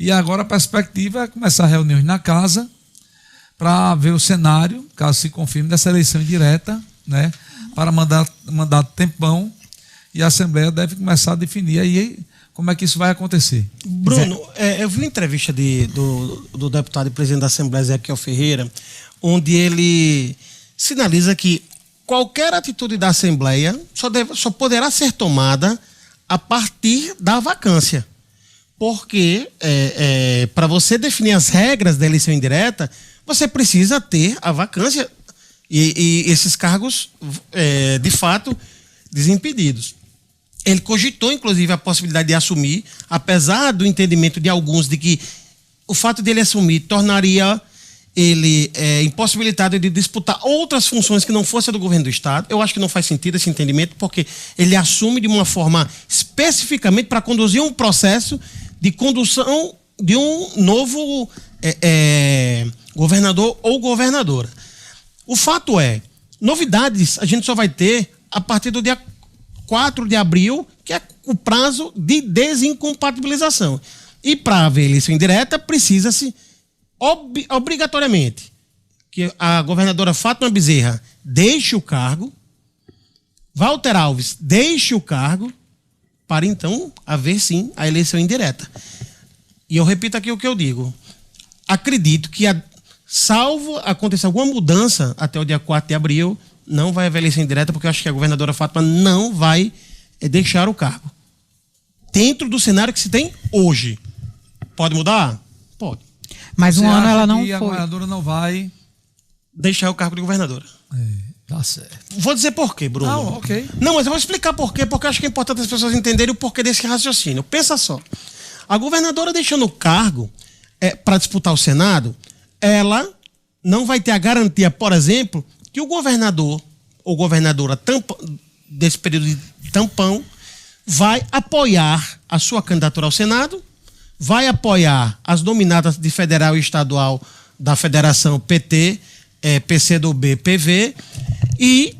E agora a perspectiva é começar reuniões na casa para ver o cenário, caso se confirme, dessa eleição indireta, né? Para mandar tempão, e a Assembleia deve começar a definir aí como é que isso vai acontecer. Bruno, eu vi uma entrevista do deputado e presidente da Assembleia, Ezequiel Ferreira, onde ele sinaliza que qualquer atitude da Assembleia só poderá ser tomada a partir da vacância. Porque para você definir as regras da eleição indireta, você precisa ter a vacância e esses cargos, de fato, desimpedidos. Ele cogitou, inclusive, a possibilidade de assumir, apesar do entendimento de alguns de que o fato de ele assumir tornaria ele impossibilitado de disputar outras funções que não fossem do governo do Estado. Eu acho que não faz sentido esse entendimento, porque ele assume de uma forma especificamente para conduzir um processo de condução de um novo governador ou governadora. O fato é, novidades a gente só vai ter a partir do dia 4 de abril, que é o prazo de desincompatibilização. E para haver eleição indireta, precisa-se obrigatoriamente que a governadora Fátima Bezerra deixe o cargo, Walter Alves deixe o cargo, para então haver sim a eleição indireta. E eu repito aqui o que eu digo. Acredito que, salvo acontecer alguma mudança até o dia 4 de abril, não vai haver eleição indireta, porque eu acho que a governadora Fátima não vai deixar o cargo. Dentro do cenário que se tem hoje. Pode mudar? Pode. Mas um ano ela não foi. A governadora não vai deixar o cargo de governadora. Tá certo. Vou dizer por quê, Bruno. Não, ok. Não, mas eu vou explicar por quê, porque eu acho que é importante as pessoas entenderem o porquê desse raciocínio. Pensa só. A governadora deixando o cargo para disputar o Senado, ela não vai ter a garantia, por exemplo, que o governador ou governadora desse período de tampão vai apoiar a sua candidatura ao Senado, vai apoiar as nominadas de federal e estadual da Federação PT, PCdoB, PV, e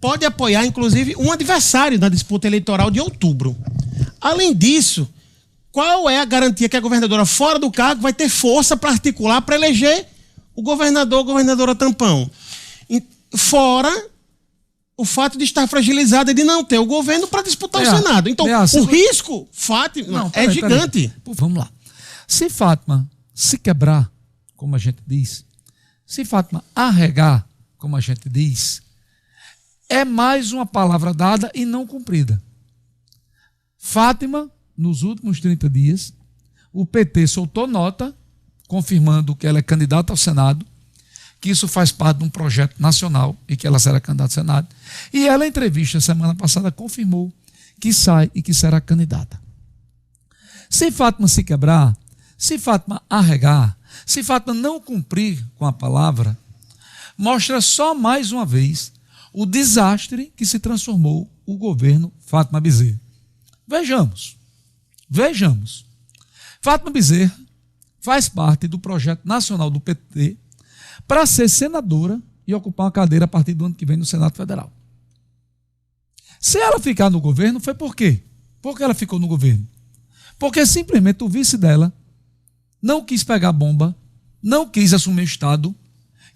pode apoiar, inclusive, um adversário na disputa eleitoral de outubro. Além disso, qual é a garantia que a governadora fora do cargo vai ter força para articular, para eleger o governador ou governadora tampão? Fora o fato de estar fragilizada e de não ter o governo para disputar o Senado. Então, o risco, Fátima, é gigante. Vamos lá. Se Fátima se quebrar, como a gente diz, se Fátima arregar, como a gente diz, é mais uma palavra dada e não cumprida. Fátima, nos últimos 30 dias, o PT soltou nota confirmando que ela é candidata ao Senado, que isso faz parte de um projeto nacional e que ela será candidata ao Senado. E ela, em entrevista semana passada, confirmou que sai e que será candidata. Se Fátima se quebrar, se Fátima arregar, se Fátima não cumprir com a palavra, mostra só mais uma vez o desastre que se transformou o governo Fátima Bezerra. Vejamos. Fátima Bezerra faz parte do projeto nacional do PT para ser senadora e ocupar uma cadeira a partir do ano que vem no Senado Federal. Se ela ficar no governo, foi por quê? Por que ela ficou no governo? Porque simplesmente o vice dela não quis pegar bomba, não quis assumir o Estado,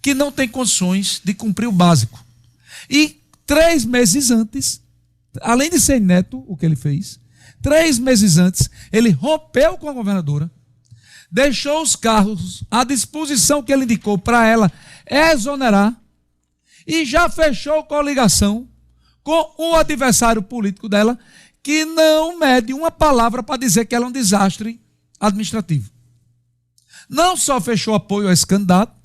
que não tem condições de cumprir o básico. E 3 meses antes, além de ser ineto o que ele fez, 3 meses antes, ele rompeu com a governadora, deixou os carros à disposição que ele indicou para ela exonerar e já fechou coligação com o adversário político dela, que não mede uma palavra para dizer que ela é um desastre administrativo. Não só fechou apoio a esse candidato,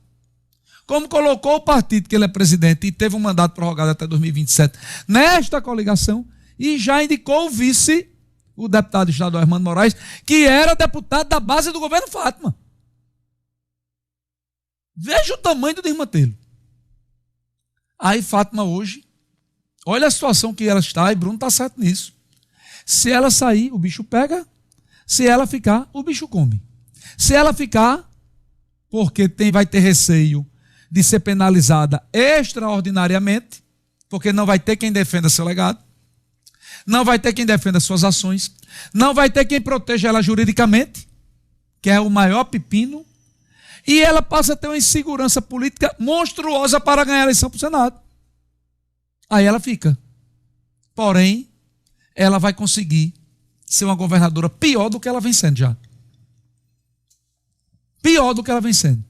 como colocou o partido que ele é presidente e teve um mandato prorrogado até 2027 nesta coligação e já indicou o vice, o deputado estadual Armando Moraes, que era deputado da base do governo Fátima. Veja o tamanho do desmantelo. Aí Fátima hoje, olha a situação que ela está, e Bruno está certo nisso. Se ela sair, o bicho pega. Se ela ficar, o bicho come. Se ela ficar, porque vai ter receio de ser penalizada extraordinariamente, porque não vai ter quem defenda seu legado, não vai ter quem defenda suas ações, não vai ter quem proteja ela juridicamente, que é o maior pepino, e ela passa a ter uma insegurança política monstruosa para ganhar a eleição para o Senado. Aí ela fica. Porém, ela vai conseguir ser uma governadora pior do que ela vem sendo já. Pior do que ela vem sendo.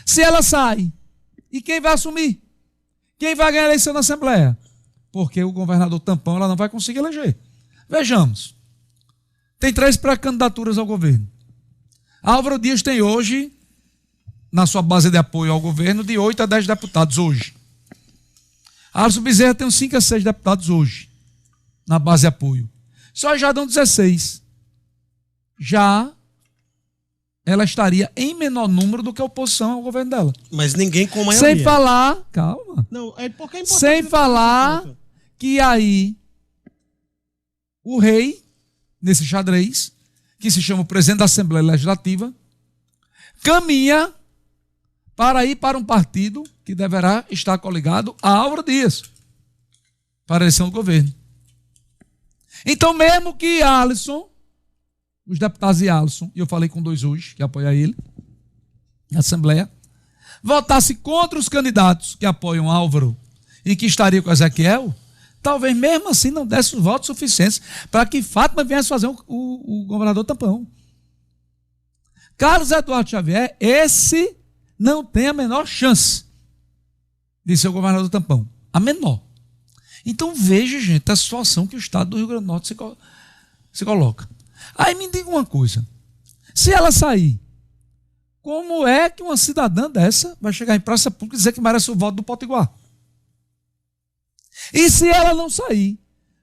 Se ela sai, e quem vai assumir? Quem vai ganhar a eleição na Assembleia? Porque o governador tampão ela não vai conseguir eleger. Vejamos. Tem 3 pré-candidaturas ao governo. Álvaro Dias tem hoje, na sua base de apoio ao governo, de 8 a 10 deputados hoje. Alisson Bezerra tem uns 5 a 6 deputados hoje, na base de apoio. Só já dão 16. Já ela estaria em menor número do que a oposição ao governo dela. Mas ninguém com maioria. Sem falar, calma. Não, é porque é importante. Sem falar que aí o rei, nesse xadrez, que se chama o presidente da Assembleia Legislativa, caminha para ir para um partido que deverá estar coligado a Álvaro Dias para a eleição do governo. Então, mesmo que Alisson, os deputados de Alisson, e eu falei com 2 hoje, que apoiam ele, na Assembleia, votasse contra os candidatos que apoiam Álvaro e que estaria com Ezequiel, talvez mesmo assim não desse os votos suficientes para que Fátima viesse fazer o governador tampão. Carlos Eduardo Xavier, esse não tem a menor chance de ser o governador tampão. A menor. Então veja, gente, a situação que o estado do Rio Grande do Norte se coloca. Aí me diga uma coisa. Se ela sair, como é que uma cidadã dessa vai chegar em praça pública e dizer que merece o voto do Potiguar? E se ela não sair,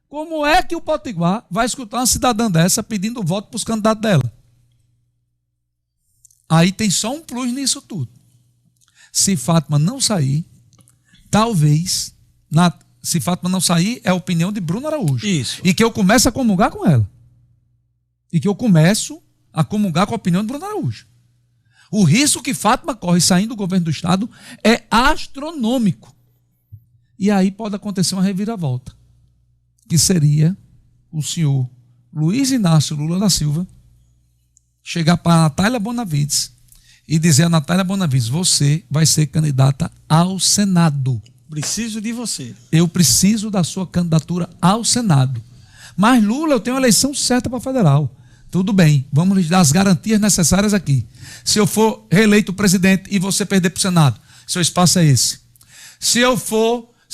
como é que o Potiguar vai escutar uma cidadã dessa pedindo voto para os candidatos dela? Aí tem só um plus nisso tudo. Se Fátima não sair, talvez, se Fátima não sair, é a opinião de Bruno Araújo. Isso. E que eu começo a comungar com ela. E que eu começo a comungar com a opinião de Bruno Araújo. O risco que Fátima corre saindo do governo do estado é astronômico. E aí pode acontecer uma reviravolta, que seria o senhor Luiz Inácio Lula da Silva chegar para a Natália Bonavides e dizer a Natália Bonavides: você vai ser candidata ao Senado. Preciso de você. Eu preciso da sua candidatura ao Senado. Mas Lula, eu tenho uma eleição certa para federal. Tudo bem, vamos lhe dar as garantias necessárias aqui. Se eu for reeleito presidente e você perder para o Senado, seu espaço é esse. Se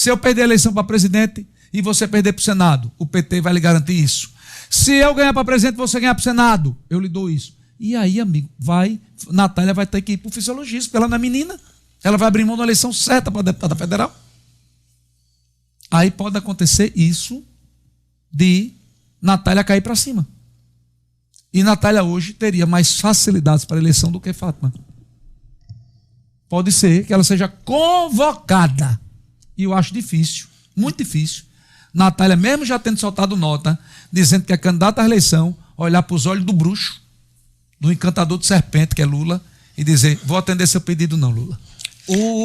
eu perder a eleição para presidente e você perder para o Senado, o PT vai lhe garantir isso. Se eu ganhar para presidente e você ganhar para o Senado, eu lhe dou isso. E aí, amigo, Natália vai ter que ir para o fisiologista, porque ela não é menina. Ela vai abrir mão da eleição certa para deputada federal. Aí pode acontecer isso de Natália cair para cima. E Natália hoje teria mais facilidades para a eleição do que Fátima. Pode ser que ela seja convocada. E eu acho difícil, muito difícil, Natália, mesmo já tendo soltado nota, dizendo que é candidata à eleição, olhar para os olhos do bruxo, do encantador de serpente, que é Lula, e dizer: vou atender seu pedido não, Lula.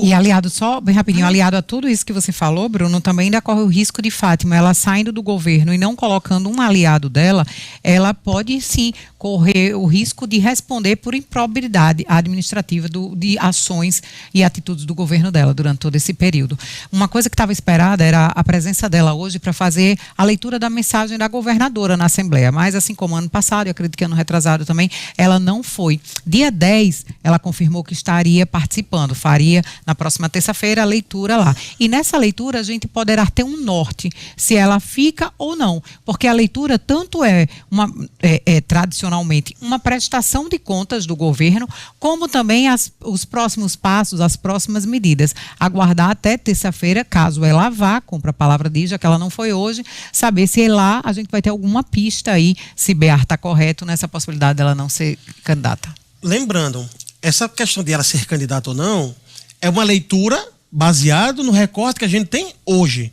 E aliado, só bem rapidinho, aliado a tudo isso que você falou, Bruno, também ainda corre o risco de Fátima, ela saindo do governo e não colocando um aliado dela, ela pode sim correr o risco de responder por improbidade administrativa de ações e atitudes do governo dela durante todo esse período. Uma coisa que estava esperada era a presença dela hoje para fazer a leitura da mensagem da governadora na Assembleia, mas assim como ano passado, eu acredito que ano retrasado também, ela não foi. Dia 10, ela confirmou que estaria participando, faria na próxima terça-feira a leitura lá. E nessa leitura a gente poderá ter um norte, se ela fica ou não, porque a leitura tanto é tradicionalmente uma prestação de contas do governo, como também os próximos passos, as próximas medidas. Aguardar até terça-feira, caso ela vá, compra a palavra diz, já que ela não foi hoje, saber se lá a gente vai ter alguma pista aí, se Bear está correto nessa possibilidade dela não ser candidata. Lembrando, essa questão de ela ser candidata ou não é uma leitura baseada no recorte que a gente tem hoje.